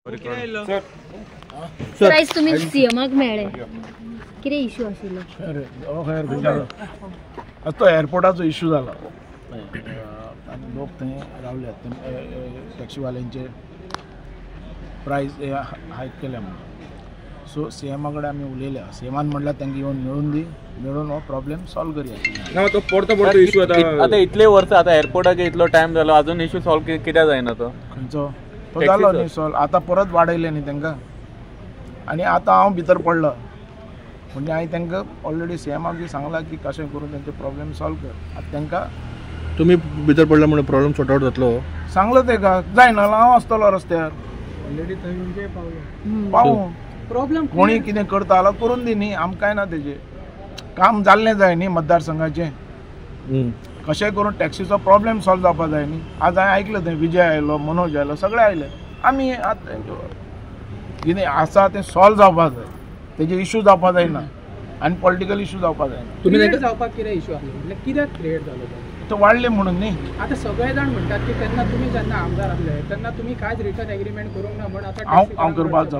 Sir आज तुम्ही सीएमाक मेळ्ळे कितें इश्यू आशिल्लो? तो एअरपोर्टाचो इश्यू जाला आनी लोक थंय रावल्यात टॅक्सीवाल्यांचे प्रायस हायक केल्या म्हणून सो सीएमा कडेन आमी उलयल्या सीएमान म्हणल्यार तांकां येवन मेळून हो प्रॉब्लेम सॉल्व करया तो परतो इश्यू आता इतले वर्स आता एअरपोर्टाक इतलो टायम जालो अजून इश्यू सॉल्व कित्याक जायना तो खंयचो तो जालो न्ही सॉल्व आतां परत वाडयले न्ही तांकां आनी आतां हांव भितर पडलो म्हणजे हांवें तांकां ऑलरेडी सीएमाक बी सांगलां की कशें करून तेंचे प्रॉब्लेम सॉल्व कर आतां तांकां तुम्ही भितर पडला म्हणून प्रॉब्लेम सॉर्ट आउट जातलो सांगलो ताका जायना हांव आसतलो रस्त्यार ऑलरेडी थंय पावूं प्रॉब्लेम कोणी कितें करता जाल्यार करून दी न्ही आमकां कांय ना तेजें काम जाल्लें जाय न्ही मतदारसंघाचें कशें करून टॅक्सीचो प्रॉब्लेम सॉल्व जावपा जाय न्ही आज हांवें आयकलं थंय विजय आयलो मनोज आयलो सगळे आयले आमी आतां कितें आसा तें सॉल्व जावपा जाय तेजे इश्यू जावपा जायना आनी पॉलिटिकल इश्यू जावपा जायना तुमी जावपाक कितें इश्यू आसलो म्हणजे कित्याक क्रिएट जालो तो वाडले म्हणून न्ही आतां सगळे जाण म्हणटात की तेन्ना तुमी जेन्ना आमदार आसले तेन्ना तुमी कांयच रिटर्न एग्रीमेंट करूंक ना म्हणून आतां हांव करपाक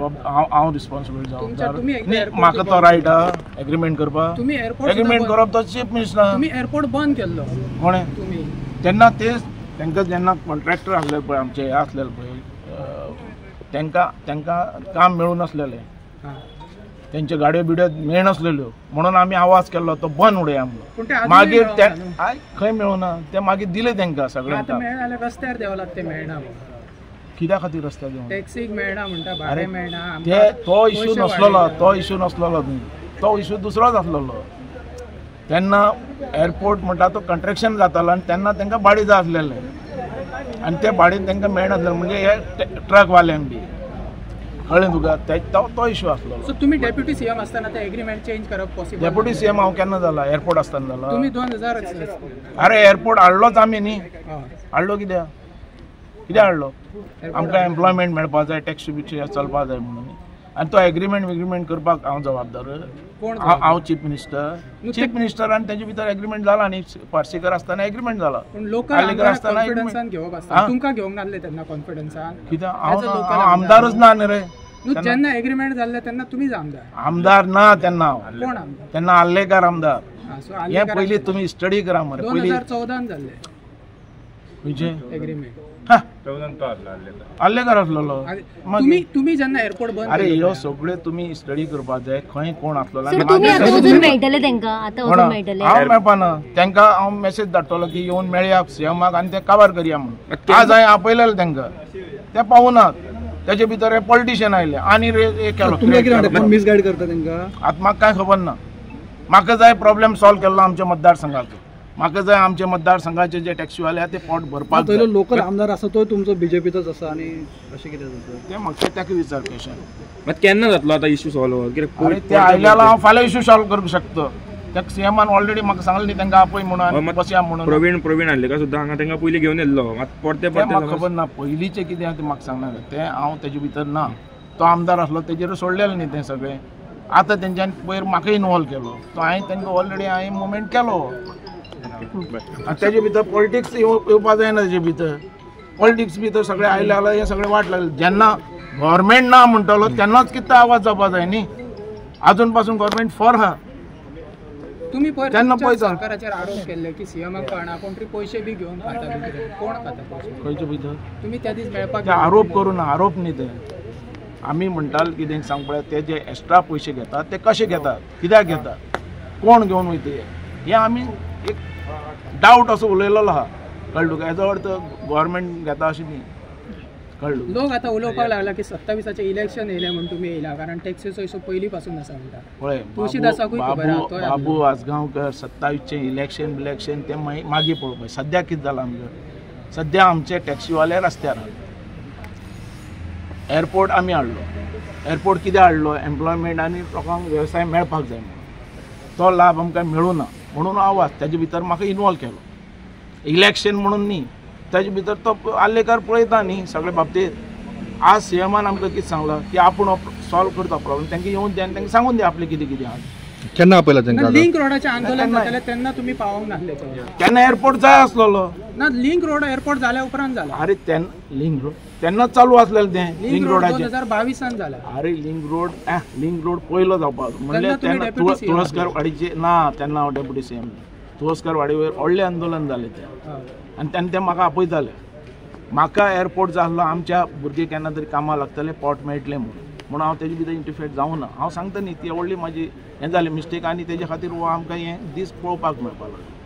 हांव रिस्पॉन्सिबल जबाबदार म्हाका तो रायट आहा एग्रीमेंट करपाक तुमी एग्रीमेंट करप तो चीफ मिनिस्टर तुमी एअरपोर्ट बंद केल्लो कोणे तुमी तेन्ना तेच तांकां जेन्ना कॉन्ट्रॅक्टर आसले पळय आमचे हे आसलेले पळय तांकां काम मेळूं नासलेलें तेंचे गाडयो बिड्यो मेळनासलेल्यो म्हणून आमी आवाज केल्लो तो बंद उडया म्हणून मागीर खंय मेळूना ते मागीर दिले तांकां सगळ्यांक मेळना रस्त्यार देवलात ते मेळना कित्या खातीर रस्त्यार देवना टॅक्सीक मेळना म्हणटा भाडें मेळना ते तो इश्यू नसलेलो तो इश्यू दुसरोच आसलेलो तेन्ना एअरपोर्ट म्हणटा तो कंट्रॅक्शन जातालो आनी तेन्ना तांकां भाडें जाय आसलेलें आनी ते भाडें तांकां मेळनासलें म्हणजे हे ट्रकवाल्यांक बी कळ्ळें तुका तो इश्यू आसलो सो तुमी डेप्युटी सीएम आसतना ते एग्रीमेंट चेंज करप पॉसिबल डेप्युटी सीएम हांव केन्ना जाला एअरपोर्ट आसतना जाला तुमी 2000 अरे एअरपोर्ट हाडलोच आमी न्ही हाडलो कित्याक हाडलो आमकां एम्प्लॉयमेंट मेळपा जाय टॅक्सी बिक्सी चलपा जाय म्हणून आनी तो एग्रीमेंट करपाक हांव जबाबदार हांव चीफ मिनिस्टर आनी तेजे भितर एग्रीमेंट जाला न्ही पार्सेकर आसतना एग्रीमेंट जाला लोकल आसतना घेवप आसता तुमकां घेवंक नासले तेन्ना कॉन्फिडन्सान कित्याक हांव आमदारच ना न्ही रे जेन्ना एग्रीमेंट जाल्ले तेन्ना तुमीच आमदार ना तेन्ना कोण आमदार तेन्ना आल्लेकार आमदार हे पयलीं तुमी स्टडी करा मरे 2014 जाल्ले विजय एग्रीमेंट आल्लेकार आसलेलो तुमी जेन्ना एअरपोर्ट बंद अरे ह्यो सगळे तुमी स्टडी करपाक जाय खंय कोण आसलेलो हांव मेळपाना तांकां हांव मेसेज धाडटलो की येवन मेळया सीएमाक आनी ते काबार करया म्हणून आज हांवें आपयलेलें तांकां ते पावनात तेजे भितर पॉलिटिशियन आयले आनी केलो मिसगायड करता तांकां आतां म्हाका कांय खबर ना म्हाका जाय प्रॉब्लेम सॉल्व केल्लो आमच्या मतदारसंघाचो म्हाका जाय आमचे मतदारसंघाचे जे टॅक्सीवाले ते पोट भरपाक जाय लोकल आमदार आसा तो तुमचो बीजेपीचोच आसा आनी अशें कितें जाता ते म्हाका ताका विचार क्वेश्चन मात केन्ना जातलो आतां इश्यू सॉल्व कित्याक ते आयल्यार हांव फाल्यां इश्यू सॉल्व करूंक शकता त्या सीएमान ऑलरेडी म्हाका सांगलें न्ही तांकां आपय म्हणून बसया म्हणून प्रवीण हाडलेकर सुद्दां हांगा तांकां पयलीं घेवन येयल्लो परते म्हाका खबर ना पयलींचें कितें तें म्हाका सांगना तें हांव तेजे भितर ना तो आमदार आसलो तेजेर सोडलेलें न्ही तें सगळें आतां तेंच्यानी पयर म्हाका इनवॉल्व केलो तो हांवें तांकां ऑलरेडी मुवमेंट केलो तेजे भितर पॉलिटिक्स येवपा जायना तेजे भितर पॉलिटिक्स भितर सगळे आयले जाल्यार हे सगळे वाट लागले जेन्ना गव्हर्मेंट ना म्हणटलो तेन्नाच कितें आवाज जावपा जाय न्ही आजून पासून गव्हर्मेंट फॉर आहा तुमी सरकाराचेर आरोप केल्ले की सीएमाक कळना कोण तरी पयशे बी घेवन खाता कोण खाता खंयचे भितर तुमी त्या दीस मेळपाक आरोप करून आरोप न्ही ते आमी म्हणटाल कितें सांग पळय ते जे एक्स्ट्रा पयशे घेतात ते कशे घेतात कित्याक घेतात कोण घेवन वयता हे आमी एक डावट असो उलयलेलो आहा कळ्ळें तुका हेजो अर्थ गव्हर्मेंट घेता अशें न्ही कळ्ळें लोक आतां उलोवपाक लागला की 27चे इलेक्शन येयले म्हण तुमी येयला कारण टॅक्सीचो इशू पयलीं पासून आसा म्हणटा पळय बाबू आसगांवकर 27चे इलेक्शन ते मागीर पळोवपाक सद्या कितें जालां आमचें सद्या आमचे टॅक्सीवाले रस्त्यार एअरपोर्ट आमी हाडलो एअरपोर्ट कित्याक हाडलो एम्प्लॉयमेंट आनी लोकांक वेवसाय मेळपाक जाय म्हणून तो लाभ आमकां मेळूना म्हणून आवाज तेजे भितर म्हाका इनवॉल्व केलो इलेक्शन म्हणून न्ही तेजे भितर तो आल्लेकार पळयता न्ही सगळे बाबतींत आज सीएमान आमकां कितें सांगलां की आपूण सॉल्व करता प्रॉब्लेम तांकां येवन द्या आनी तांकां सांगून दिया आपलें कितें कितें आहा केन्ना आपयला तांकां लिंक रोडाचे आंदोलन जातालें तेन्ना तुम्ही पावोंक नासले त्यांना एअरपोर्ट जाय असलेलो ना लिंक रोड एअरपोर्ट जाल्या उपरांत जाला अरे लिंक रोड तेन्नाच चालू असलेलें तें लिंक रोडाचें 2022 जाला अरे लिंक रोड पयलो जावपाक म्हणल्यार तुम्ही तेन्ना deputy CM तुळसकर वाडीचे ना तेन्ना हांव डेप्युटी सीएम तुळसकर वाडी वयर व्हडलें आंदोलन जालें तें आनी तेन्ना ते म्हाका आपयताले म्हाका एअरपोर्ट जाय आसलो आमच्या भुरगे केन्ना तरी कामां लागतले पोट मेळटलें म्हणून हांव तेजे भितर इंटरफेयर जावं ना हांव सांगता न्ही ती व्हडली म्हाजी हें जालें मिस्टेक आनी तेजे खातीर हो आमकां हें दीस पळोवपाक मेळपाक लागलो